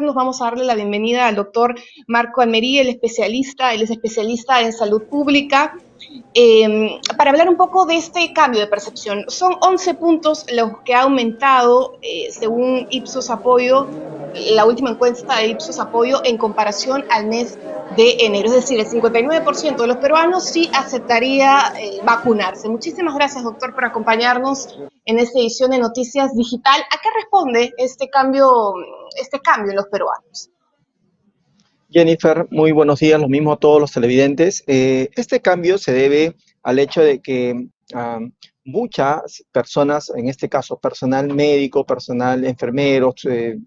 acompañarnos. Vamos a darle la bienvenida al doctor Marco Almería, él es especialista en salud pública, para hablar un poco de este cambio de percepción. Son 11 puntos los que ha aumentado, según Ipsos Apoyo, la última encuesta de Ipsos Apoyo, en comparación al mes de enero. Es decir, el 59% de los peruanos sí aceptaría vacunarse. Muchísimas gracias, doctor, por acompañarnos en esta edición de Noticias Digital. ¿A qué responde este cambio en los peruanos? Jennifer, muy buenos días, lo mismo a todos los televidentes. Este cambio se debe al hecho de que muchas personas, en este caso personal médico, personal enfermero,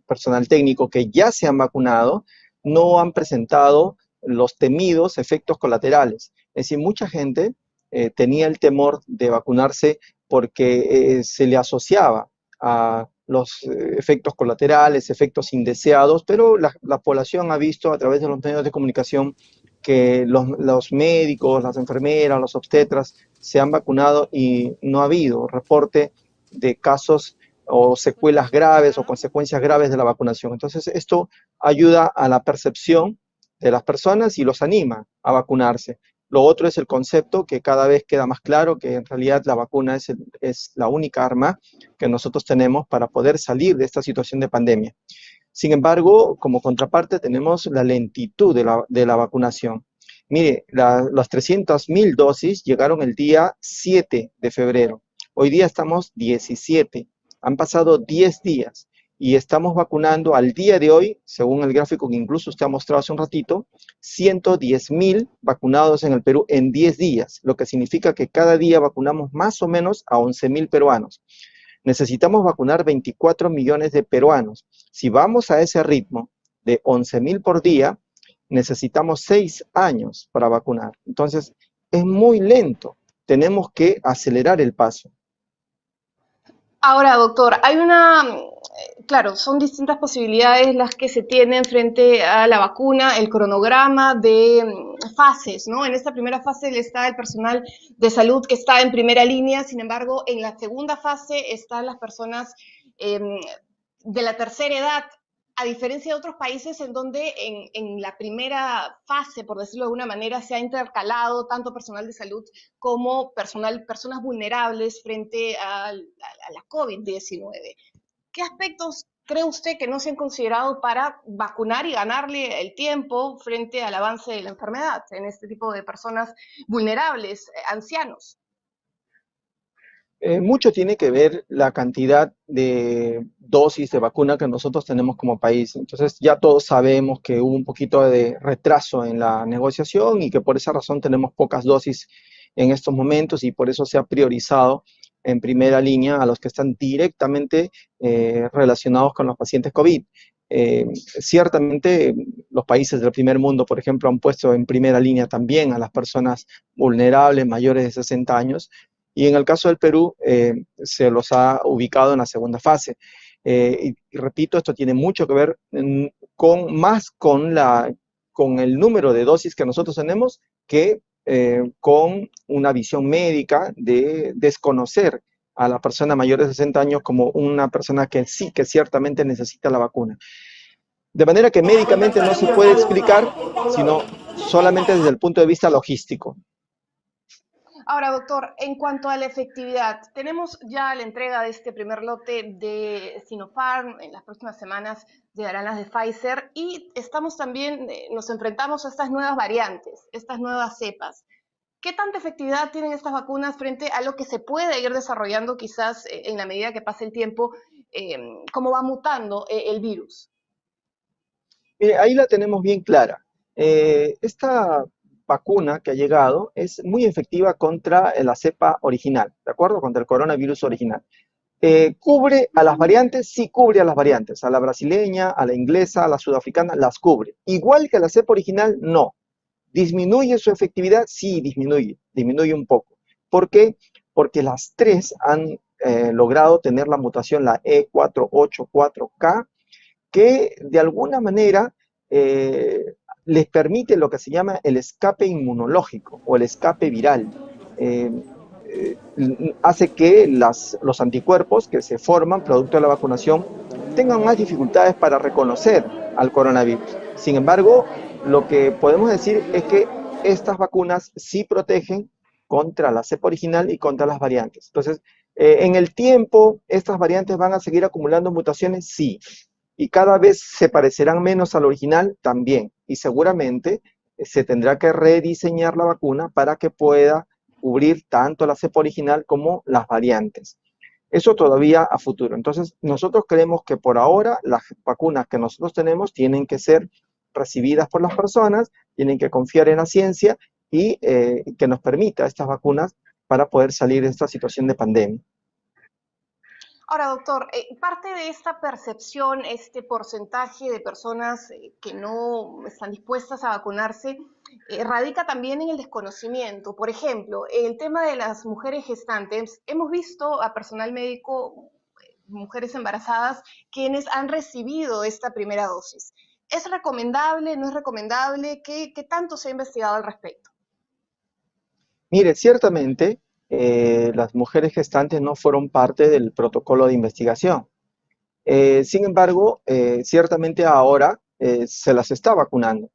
personal técnico que ya se han vacunado, no han presentado los temidos efectos colaterales. Es decir, mucha gente tenía el temor de vacunarse porque se le asociaba a los efectos colaterales, efectos indeseados, pero la población ha visto a través de los medios de comunicación que los médicos, las enfermeras, los obstetras se han vacunado y no ha habido reporte de casos o secuelas graves o consecuencias graves de la vacunación. Entonces, esto ayuda a la percepción de las personas y los anima a vacunarse. Lo otro es el concepto que cada vez queda más claro, que en realidad la vacuna es la única arma que nosotros tenemos para poder salir de esta situación de pandemia. Sin embargo, como contraparte tenemos la lentitud de la vacunación. Mire, las 300.000 dosis llegaron el día 7 de febrero. Hoy día estamos 17. Han pasado 10 días. Y estamos vacunando al día de hoy, según el gráfico que incluso usted ha mostrado hace un ratito, 110.000 vacunados en el Perú en 10 días, lo que significa que cada día vacunamos más o menos a 11.000 peruanos. Necesitamos vacunar 24 millones de peruanos. Si vamos a ese ritmo de 11.000 por día, necesitamos 6 años para vacunar. Entonces, es muy lento. Tenemos que acelerar el paso. Ahora, doctor, claro, son distintas posibilidades las que se tienen frente a la vacuna, el cronograma de fases, ¿no? En esta primera fase está el personal de salud que está en primera línea, sin embargo, en la segunda fase están las personas de la tercera edad, a diferencia de otros países en donde en la primera fase, por decirlo de alguna manera, se ha intercalado tanto personal de salud como personas vulnerables frente a la COVID-19. ¿Qué aspectos cree usted que no se han considerado para vacunar y ganarle el tiempo frente al avance de la enfermedad en este tipo de personas vulnerables, ancianos? Mucho tiene que ver la cantidad de dosis de vacuna que nosotros tenemos como país. Entonces ya todos sabemos que hubo un poquito de retraso en la negociación y que por esa razón tenemos pocas dosis en estos momentos y por eso se ha priorizado en primera línea a los que están directamente relacionados con los pacientes COVID. Ciertamente los países del primer mundo, por ejemplo, han puesto en primera línea también a las personas vulnerables mayores de 60 años, y en el caso del Perú se los ha ubicado en la segunda fase. Y repito, esto tiene mucho que ver con el número de dosis que nosotros tenemos que con una visión médica de desconocer a la persona mayor de 60 años como una persona que sí, que ciertamente necesita la vacuna. De manera que médicamente no se puede explicar, sino solamente desde el punto de vista logístico. Ahora, doctor, en cuanto a la efectividad, tenemos ya la entrega de este primer lote de Sinopharm, en las próximas semanas llegarán las de Pfizer y estamos también, nos enfrentamos a estas nuevas variantes, estas nuevas cepas. ¿Qué tanta efectividad tienen estas vacunas frente a lo que se puede ir desarrollando quizás en la medida que pase el tiempo, cómo va mutando el virus? Mire, ahí la tenemos bien clara. Esta vacuna que ha llegado es muy efectiva contra la cepa original, ¿de acuerdo? Contra el coronavirus original. ¿Cubre a las variantes? Sí, cubre a las variantes. A la brasileña, a la inglesa, a la sudafricana, las cubre. Igual que a la cepa original, no. ¿Disminuye su efectividad? Sí, disminuye un poco. ¿Por qué? Porque las tres han logrado tener la mutación, la E484K, que de alguna manera les permite lo que se llama el escape inmunológico o el escape viral. Hace que los anticuerpos que se forman producto de la vacunación tengan más dificultades para reconocer al coronavirus. Sin embargo, lo que podemos decir es que estas vacunas sí protegen contra la cepa original y contra las variantes. Entonces, en el tiempo, ¿estas variantes van a seguir acumulando mutaciones? Sí. Y cada vez se parecerán menos al original también. Y seguramente se tendrá que rediseñar la vacuna para que pueda cubrir tanto la cepa original como las variantes. Eso todavía a futuro. Entonces, nosotros creemos que por ahora las vacunas que nosotros tenemos tienen que ser recibidas por las personas, tienen que confiar en la ciencia y que nos permita estas vacunas para poder salir de esta situación de pandemia. Ahora, doctor, parte de esta percepción, este porcentaje de personas que no están dispuestas a vacunarse, radica también en el desconocimiento. Por ejemplo, el tema de las mujeres gestantes, hemos visto a personal médico, mujeres embarazadas, quienes han recibido esta primera dosis. ¿Es recomendable, no es recomendable? ¿Qué tanto se ha investigado al respecto? Mire, ciertamente las mujeres gestantes no fueron parte del protocolo de investigación. Sin embargo, ciertamente ahora se las está vacunando.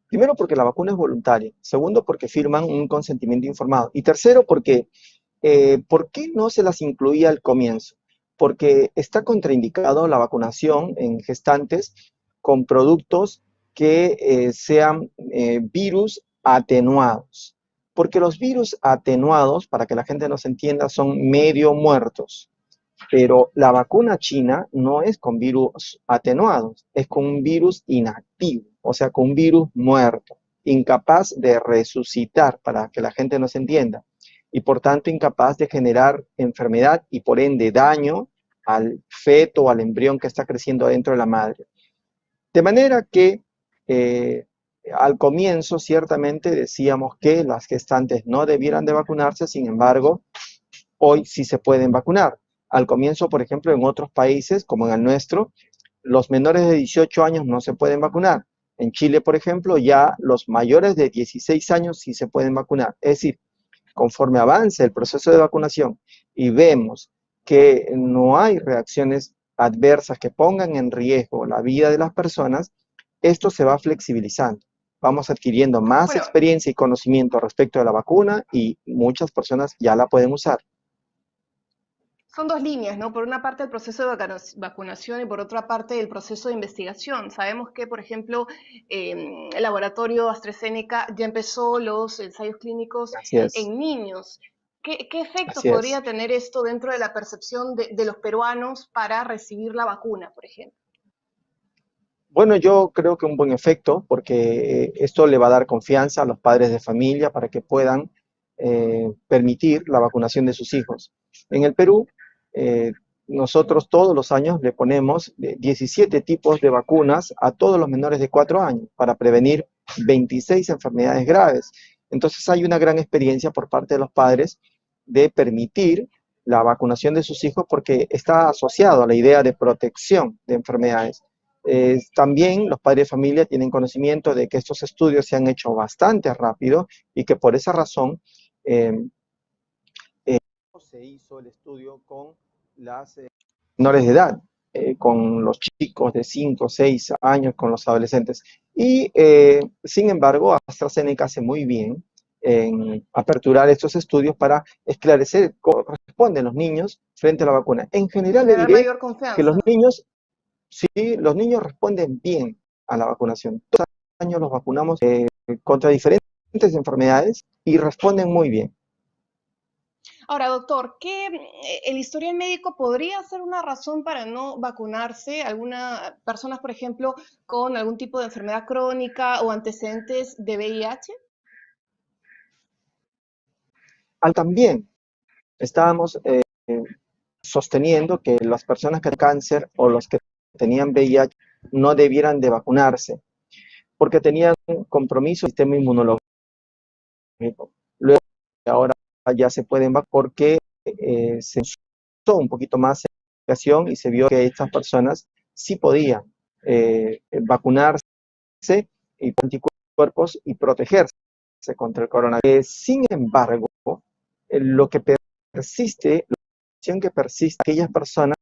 Primero porque la vacuna es voluntaria. Segundo porque firman un consentimiento informado. Y tercero porque, ¿por qué no se las incluía al comienzo? Porque está contraindicado la vacunación en gestantes con productos que sean virus atenuados. Porque los virus atenuados, para que la gente nos entienda, son medio muertos. Pero la vacuna china no es con virus atenuados, es con un virus inactivo, o sea, con un virus muerto, incapaz de resucitar, para que la gente nos entienda, y por tanto incapaz de generar enfermedad y por ende daño al feto o al embrión que está creciendo dentro de la madre. De manera que al comienzo ciertamente decíamos que las gestantes no debieran de vacunarse, sin embargo, hoy sí se pueden vacunar. Al comienzo, por ejemplo, en otros países, como en el nuestro, los menores de 18 años no se pueden vacunar. En Chile, por ejemplo, ya los mayores de 16 años sí se pueden vacunar. Es decir, conforme avance el proceso de vacunación y vemos que no hay reacciones adversas que pongan en riesgo la vida de las personas, esto se va flexibilizando. Vamos adquiriendo más Bueno, experiencia y conocimiento respecto de la vacuna y muchas personas ya la pueden usar. son dos líneas, ¿no? Por una parte el proceso de vacunación y por otra parte el proceso de investigación. Sabemos que, por ejemplo, el laboratorio AstraZeneca ya empezó los ensayos clínicos Así es, en niños. ¿Qué efecto así es. podría tener esto dentro de la percepción de los peruanos para recibir la vacuna, por ejemplo? Bueno, yo creo que un buen efecto, porque esto le va a dar confianza a los padres de familia para que puedan permitir la vacunación de sus hijos. En el Perú, eh, nosotros todos los años le ponemos 17 tipos de vacunas a todos los menores de 4 años para prevenir 26 enfermedades graves. Entonces hay una gran experiencia por parte de los padres de permitir la vacunación de sus hijos porque está asociado a la idea de protección de enfermedades. También los padres de familia tienen conocimiento de que estos estudios se han hecho bastante rápido y que por esa razón eh, se hizo el estudio con las menores de edad, con los chicos de 5 o 6 años, con los adolescentes. Y sin embargo, AstraZeneca hace muy bien en aperturar estos estudios para esclarecer cómo responden los niños frente a la vacuna. En general le Generar diré mayor que los confianza. niños sí, los niños responden bien a la vacunación. Todos los años los vacunamos contra diferentes enfermedades y responden muy bien. Ahora, doctor, el historial médico podría ser una razón para no vacunarse? Algunas personas, por ejemplo, con algún tipo de enfermedad crónica o antecedentes de VIH. También estábamos sosteniendo que las personas que tienen cáncer o los que tenían VIH no debieran de vacunarse porque tenían un compromiso del sistema inmunológico. Luego, ahora ya se pueden vacunar porque se usó un poquito más la investigación y se vio que estas personas sí podían vacunarse y anticuerpos y protegerse contra el coronavirus. Sin embargo, lo que persiste, la situación que persiste, aquellas personas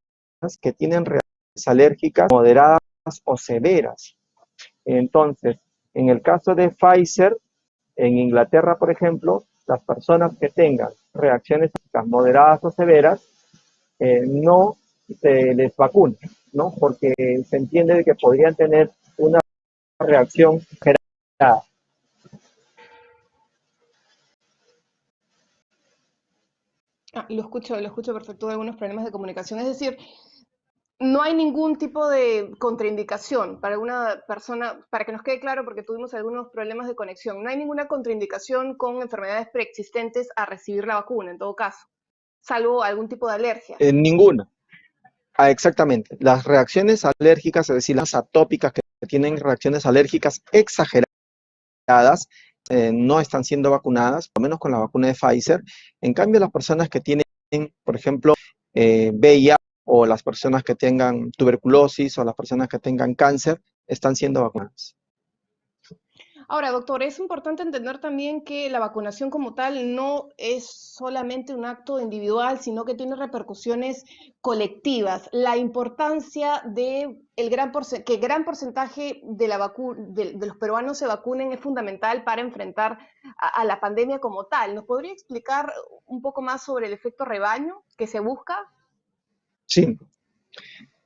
que tienen reacciones alérgicas moderadas o severas. Entonces, en el caso de Pfizer, en Inglaterra, por ejemplo, las personas que tengan reacciones moderadas o severas no se les vacuna, ¿no? Porque se entiende de que podrían tener una reacción generada. Lo escucho perfecto, algunos problemas de comunicación. Es decir, no hay ningún tipo de contraindicación para una persona, para que nos quede claro, porque tuvimos algunos problemas de conexión, no hay ninguna contraindicación con enfermedades preexistentes a recibir la vacuna, en todo caso, salvo algún tipo de alergia. Ninguna. Exactamente. Las reacciones alérgicas, es decir, las atópicas que tienen reacciones alérgicas exageradas, no están siendo vacunadas, por lo menos con la vacuna de Pfizer. En cambio, las personas que tienen, por ejemplo, VIH o las personas que tengan tuberculosis o las personas que tengan cáncer, están siendo vacunadas. Ahora, doctor, es importante entender también que la vacunación como tal no es solamente un acto individual, sino que tiene repercusiones colectivas. La importancia de que gran porcentaje de los peruanos se vacunen es fundamental para enfrentar a la pandemia como tal. ¿Nos podría explicar un poco más sobre el efecto rebaño que se busca? Sí,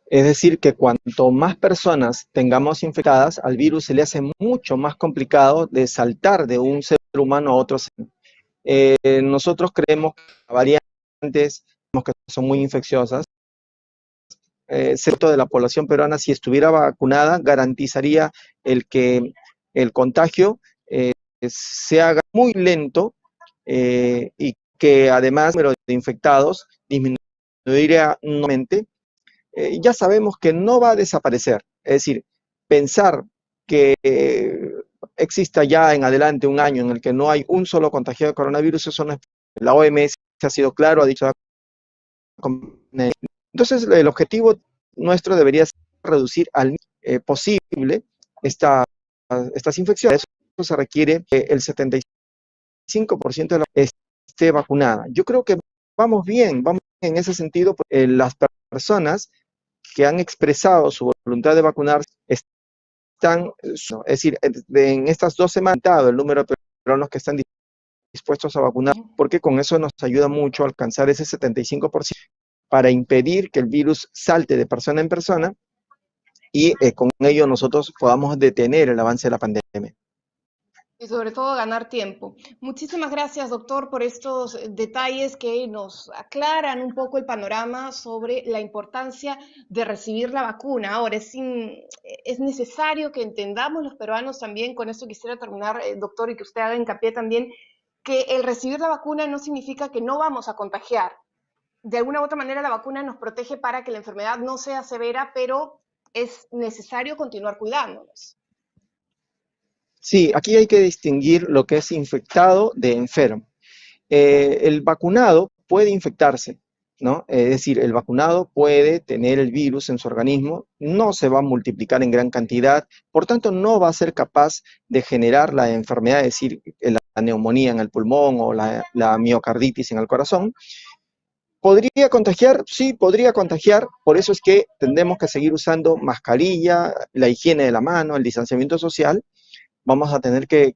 es decir, que cuanto más personas tengamos infectadas, al virus se le hace mucho más complicado de saltar de un ser humano a otro ser. Nosotros creemos que las variantes que son muy infecciosas, de la población peruana, si estuviera vacunada, garantizaría el que el contagio se haga muy lento y que además el número de infectados disminuiría nuevamente. Ya sabemos que no va a desaparecer. Es decir, pensar que exista ya en adelante un año en el que no hay un solo contagiado de coronavirus, eso no es. La OMS ha sido claro, ha dicho. Entonces, el objetivo nuestro debería ser reducir al posible estas infecciones. Eso se requiere que el 75% de la población esté vacunada. Yo creo que vamos bien en ese sentido. Las personas que han expresado su voluntad de vacunarse están, es decir, en estas 2 semanas el número de peruanos que están dispuestos a vacunar, porque con eso nos ayuda mucho a alcanzar ese 75% para impedir que el virus salte de persona en persona y con ello nosotros podamos detener el avance de la pandemia. Y sobre todo ganar tiempo. Muchísimas gracias, doctor, por estos detalles que nos aclaran un poco el panorama sobre la importancia de recibir la vacuna. Ahora, es necesario que entendamos los peruanos también, con esto quisiera terminar, doctor, y que usted haga hincapié también, que el recibir la vacuna no significa que no vamos a contagiar. De alguna u otra manera, la vacuna nos protege para que la enfermedad no sea severa, pero es necesario continuar cuidándonos. Sí, aquí hay que distinguir lo que es infectado de enfermo. El vacunado puede infectarse, ¿no? Es decir, el vacunado puede tener el virus en su organismo, no se va a multiplicar en gran cantidad, por tanto no va a ser capaz de generar la enfermedad, es decir, la neumonía en el pulmón o la miocarditis en el corazón. ¿Podría contagiar? Sí, podría contagiar, por eso es que tendremos que seguir usando mascarilla, la higiene de la mano, el distanciamiento social. Vamos a tener que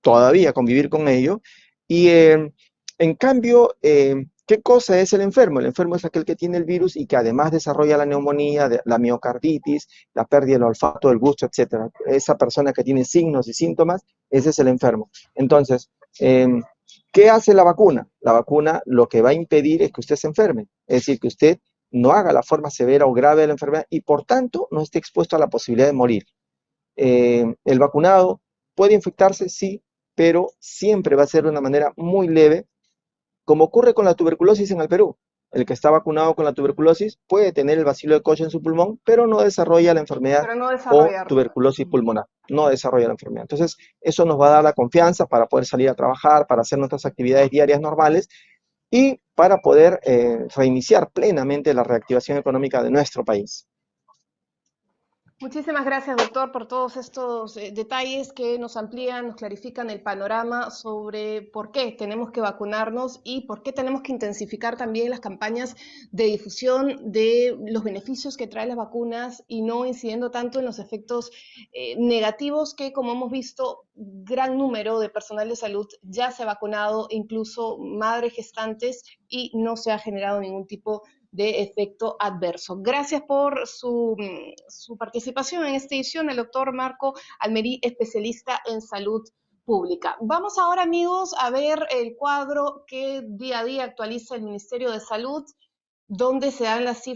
todavía convivir con ello. Y en cambio, ¿qué cosa es el enfermo? El enfermo es aquel que tiene el virus y que además desarrolla la neumonía, la miocarditis, la pérdida del olfato, del gusto, etc. Esa persona que tiene signos y síntomas, ese es el enfermo. Entonces, ¿qué hace la vacuna? La vacuna lo que va a impedir es que usted se enferme, es decir, que usted no haga la forma severa o grave de la enfermedad y por tanto no esté expuesto a la posibilidad de morir. El vacunado puede infectarse, sí, pero siempre va a ser de una manera muy leve, como ocurre con la tuberculosis en el Perú. El que está vacunado con la tuberculosis puede tener el bacilo de Koch en su pulmón, pero no desarrolla la enfermedad Pero no o desarrollarlo. tuberculosis pulmonar, no desarrolla la enfermedad. Entonces, eso nos va a dar la confianza para poder salir a trabajar, para hacer nuestras actividades diarias normales y para poder reiniciar plenamente la reactivación económica de nuestro país. Muchísimas gracias, doctor, por todos estos detalles que nos amplían, nos clarifican el panorama sobre por qué tenemos que vacunarnos y por qué tenemos que intensificar también las campañas de difusión de los beneficios que traen las vacunas y no incidiendo tanto en los efectos negativos que, como hemos visto, gran número de personal de salud ya se ha vacunado, incluso madres gestantes, y no se ha generado ningún tipo de efecto adverso. Gracias por su participación en esta edición, el doctor Marco Almerí, especialista en salud pública. Vamos ahora, amigos, a ver el cuadro que día a día actualiza el Ministerio de Salud, donde se dan las cifras